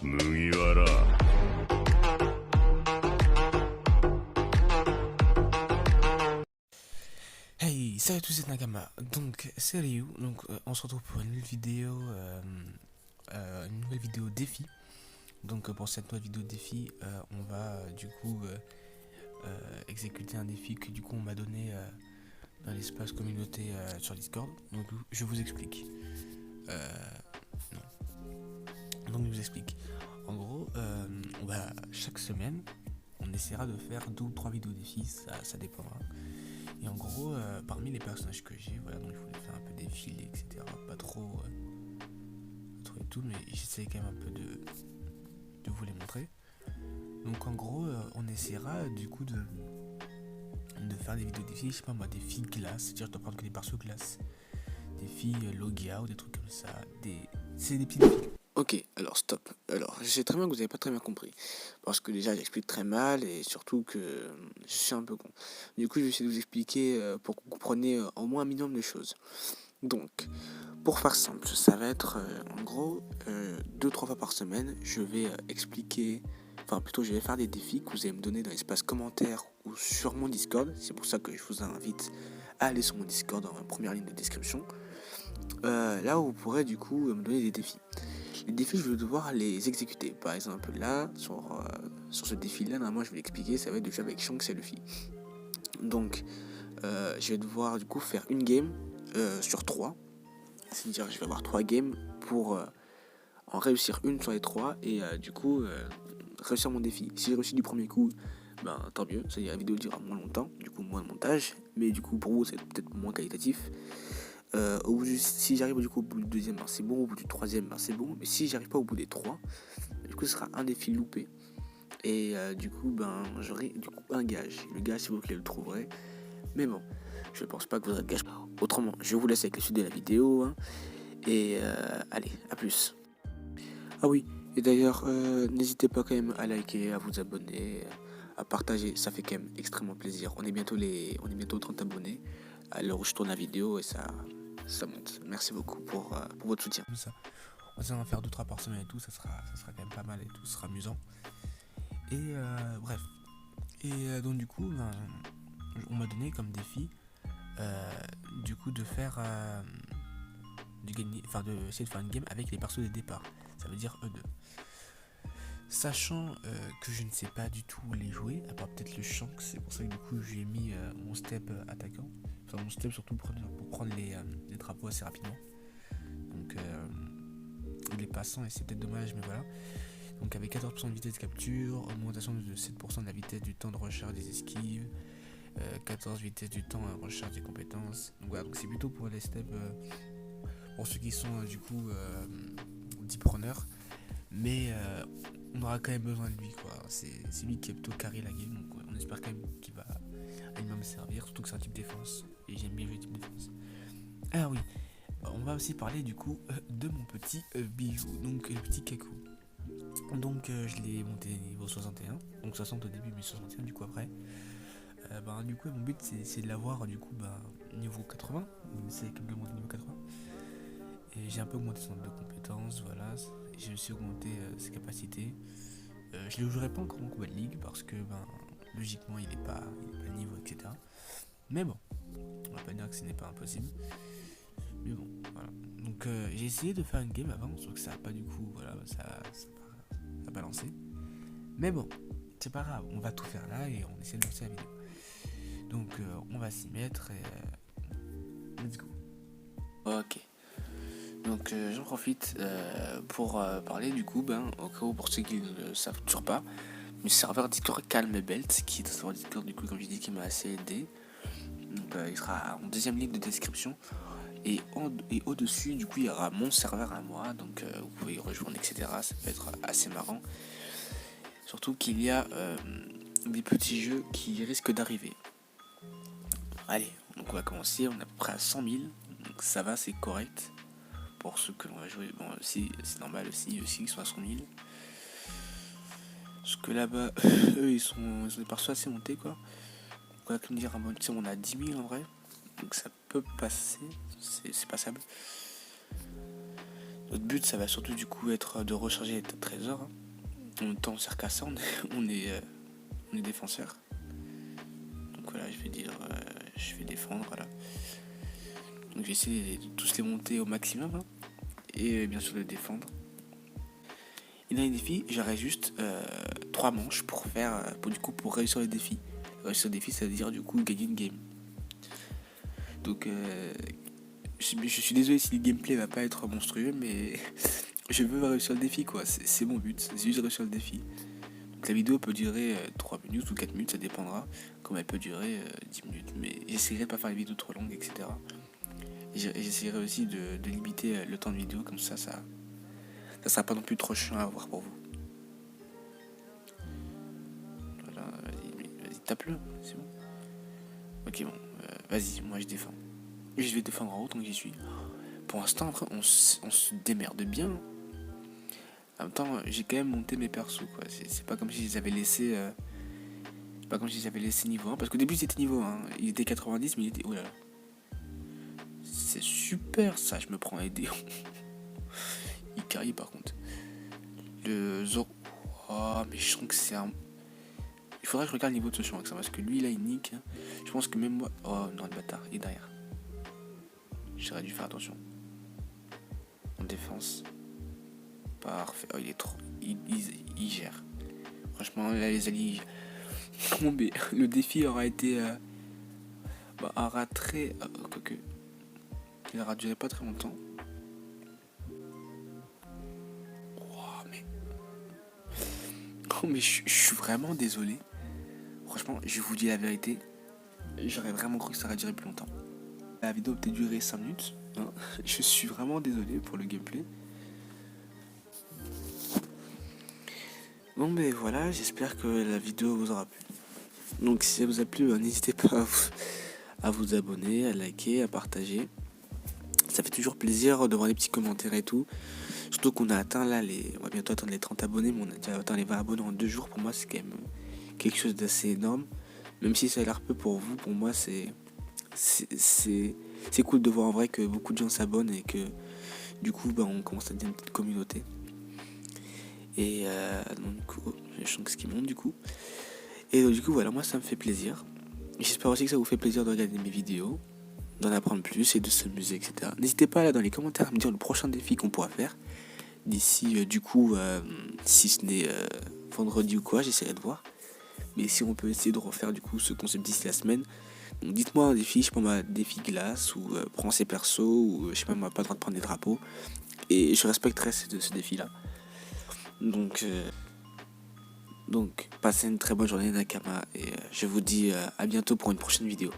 麦わら Hey, salut à tous, c'est Nagama. Donc, c'est Ryu. Donc, on se retrouve pour une nouvelle vidéo défi. Donc, pour cette nouvelle vidéo défi, on va exécuter un défi que du coup on m'a donné dans l'espace communauté sur Discord. Donc, je vous explique. Non. Donc, je vous explique. En gros, chaque semaine, on essaiera de faire 2 ou 3 vidéos défis, ça dépendra. Et en gros, parmi les personnages que j'ai, voilà, donc il faut faire un peu défiler, etc. Pas trop et tout, mais j'essaie quand même un peu de vous les montrer. Donc en gros, on essaiera du coup de faire des vidéos défis, je sais pas moi, des filles glace, c'est-à-dire je dois prendre que des persos glace, des filles Logia ou des trucs comme ça, c'est des petits défis. Ok, alors stop. Alors, je sais très bien que vous n'avez pas très bien compris. Parce que déjà, j'explique très mal et surtout que je suis un peu con. Du coup, je vais essayer de vous expliquer pour que vous compreniez au moins un minimum de choses. Donc, pour faire simple, ça va être en gros 2-3 fois par semaine, je vais expliquer, enfin plutôt je vais faire des défis que vous allez me donner dans l'espace commentaire ou sur mon Discord. C'est pour ça que je vous invite à aller sur mon Discord dans la première ligne de description. Là où vous pourrez du coup me donner des défis. Les défis, je vais devoir les exécuter. Par exemple, là, sur ce défi-là, normalement, je vais l'expliquer, ça va être de jouer avec Shanks et Luffy. Donc, je vais devoir du coup faire une game sur 3. C'est-à-dire, je vais avoir 3 games pour en réussir une sur les 3 et du coup, réussir mon défi. Si j'ai réussi du premier coup, ben tant mieux, c'est-à-dire la vidéo durera moins longtemps, du coup moins de montage, mais du coup pour vous c'est peut-être moins qualitatif. Si j'arrive du coup au bout du deuxième, ben, c'est bon. Au bout du troisième, ben, c'est bon. Mais si j'arrive pas au bout des 3, du coup ce sera un défi loupé. Et du coup, ben, j'aurai du coup un gage. Le gage, c'est vous qui le trouverez. Mais bon, je pense pas que vous aurez de gage. Autrement, je vous laisse avec le suite de la vidéo. Hein, et allez, à plus. Ah oui, et d'ailleurs, n'hésitez pas quand même à liker, à vous abonner, à partager. Ça fait quand même extrêmement plaisir. On est bientôt 30 abonnés à l'heure où je tourne la vidéo et ça monte. Merci beaucoup pour votre soutien. Comme ça, on va en faire 2-3 par semaine et tout, ça sera quand même pas mal et tout, ça sera amusant. Et bref. Et donc du coup, on m'a donné comme défi du coup de faire essayer de faire une game avec les persos de départ. Ça veut dire E2. Sachant que je ne sais pas du tout les jouer, à part peut-être le Shanks, c'est pour ça que du coup j'ai mis mon step attaquant. Enfin mon step surtout pour prendre les drapeaux assez rapidement. Donc il est passant et c'est peut-être dommage, mais voilà. Donc avec 14% de vitesse de capture, augmentation de 7% de la vitesse du temps de recharge des esquives, 14 vitesse du temps à recharge des compétences. Donc voilà, donc c'est plutôt pour les steps, pour ceux qui sont du coup deep runners. Mais on aura quand même besoin de lui, quoi. C'est lui qui est plutôt carré la game, donc on espère quand même qu'il va à lui-même servir, surtout que c'est un type défense, et j'aime bien le type défense. Ah oui, on va aussi parler du coup de mon petit bijou, donc le petit Kaku. Donc je l'ai monté niveau 61, donc 60 au début mais 61 du coup après. Du coup mon but c'est de l'avoir du coup niveau 80, c'est comme le monter niveau 80. Et j'ai un peu augmenté son nombre de compétences, voilà. J'ai aussi augmenté ses capacités. Je ne le jouerai pas encore en Combat League parce que logiquement il n'est pas niveau, etc. Mais bon, on va pas dire que ce n'est pas impossible. Mais bon, voilà. Donc j'ai essayé de faire une game avant, sauf que ça n'a pas du coup, voilà, ça a pas lancé. Mais bon, c'est pas grave, on va tout faire là et on essaie de lancer la vidéo. Donc on va s'y mettre et let's go. Ok. Donc j'en profite pour parler du coup, au cas où pour ceux qui ne le savent toujours pas, du serveur Discord Calm Belt, qui est un serveur Discord du coup comme je dis qui m'a assez aidé. Donc il sera en deuxième ligne de description. Et au-dessus, du coup, il y aura mon serveur à moi, donc vous pouvez y rejoindre, etc. Ça peut être assez marrant. Surtout qu'il y a des petits jeux qui risquent d'arriver. Allez, donc on va commencer, on est à peu près à 100 000, donc ça va, c'est correct. Pour ceux que l'on va jouer, bon, aussi, c'est normal aussi ils sont à 100 000. Parce que là-bas, eux, ils ont des persos assez montés, quoi. Donc on va me dire, on a 10 000 en vrai. Donc ça peut passer, c'est passable. Notre but, ça va surtout du coup être de recharger les trésors. Hein. En même temps, on sert qu'à ça, on est défenseur. Donc voilà, je vais défendre, voilà. Donc j'ai essayé de tous les monter au maximum, hein, et bien sûr de défendre. Et dans les défis, j'aurais juste 3 manches pour faire, pour réussir le défi. Réussir le défi, ça veut dire du coup gagner une game. Donc je suis désolé si le gameplay va pas être monstrueux, mais je veux réussir le défi quoi. C'est mon but, c'est juste réussir le défi. Donc la vidéo peut durer 3 minutes ou 4 minutes, ça dépendra. Comme elle peut durer 10 minutes. Mais j'essaierai de pas faire les vidéos trop longues, etc. Et j'essaierai aussi de limiter le temps de vidéo, comme ça sera pas non plus trop chiant à voir pour vous. Voilà, vas-y, tape-le, c'est bon. Ok, bon, vas-y, moi je défends. Je vais défendre en haut tant que j'y suis. Pour l'instant, après, on se démerde bien. En même temps, j'ai quand même monté mes persos, quoi. C'est pas comme si je les avais laissés. Pas comme si je les avais laissés niveau 1. Parce qu'au début, c'était niveau 1. Il était 90, mais il était. Oh là là. C'est super ça, je me prends les dés. Il carry par contre. Le Zoro. Oh, mais je sens que c'est un. Il faudrait que je regarde le niveau de ce Shanks, hein, parce que lui, là, il nique. Hein. Je pense que même moi. Oh non, le bâtard, il est derrière. J'aurais dû faire attention. En défense. Parfait. Oh, il est trop. Il gère. Franchement, là, les alliés. Bon, mais le défi aura été. Aura très. Quoique. Il aura duré pas très longtemps. Oh, mais je suis vraiment désolé. Franchement, je vous dis la vérité. J'aurais vraiment cru que ça aurait duré plus longtemps. La vidéo peut-être duré 5 minutes. Hein. Je suis vraiment désolé pour le gameplay. Bon, mais voilà, j'espère que la vidéo vous aura plu. Donc, si ça vous a plu, n'hésitez pas à vous abonner, à liker, à partager. Ça fait toujours plaisir de voir les petits commentaires et tout. Surtout qu'on a atteint là on va bientôt atteindre les 30 abonnés, mais on a déjà atteint les 20 abonnés en 2 jours. Pour moi, c'est quand même quelque chose d'assez énorme. Même si ça a l'air peu pour vous, pour moi, c'est cool de voir en vrai que beaucoup de gens s'abonnent et que du coup, on commence à devenir une petite communauté. Et donc, du coup, je sens que ce qui monte du coup. Et donc, du coup, voilà, moi, ça me fait plaisir. J'espère aussi que ça vous fait plaisir de regarder mes vidéos, d'en apprendre plus et de s'amuser, etc. N'hésitez pas là dans les commentaires à me dire le prochain défi qu'on pourra faire. D'ici, du coup, si ce n'est vendredi ou quoi, j'essaierai de voir. Mais si on peut essayer de refaire du coup ce concept d'ici la semaine. Donc dites-moi un défi, je sais pas moi, défi glace, ou prends ses persos, ou je sais pas moi, pas le droit de prendre des drapeaux. Et je respecterai ce défi-là. Donc, passez une très bonne journée Nakama, et je vous dis à bientôt pour une prochaine vidéo.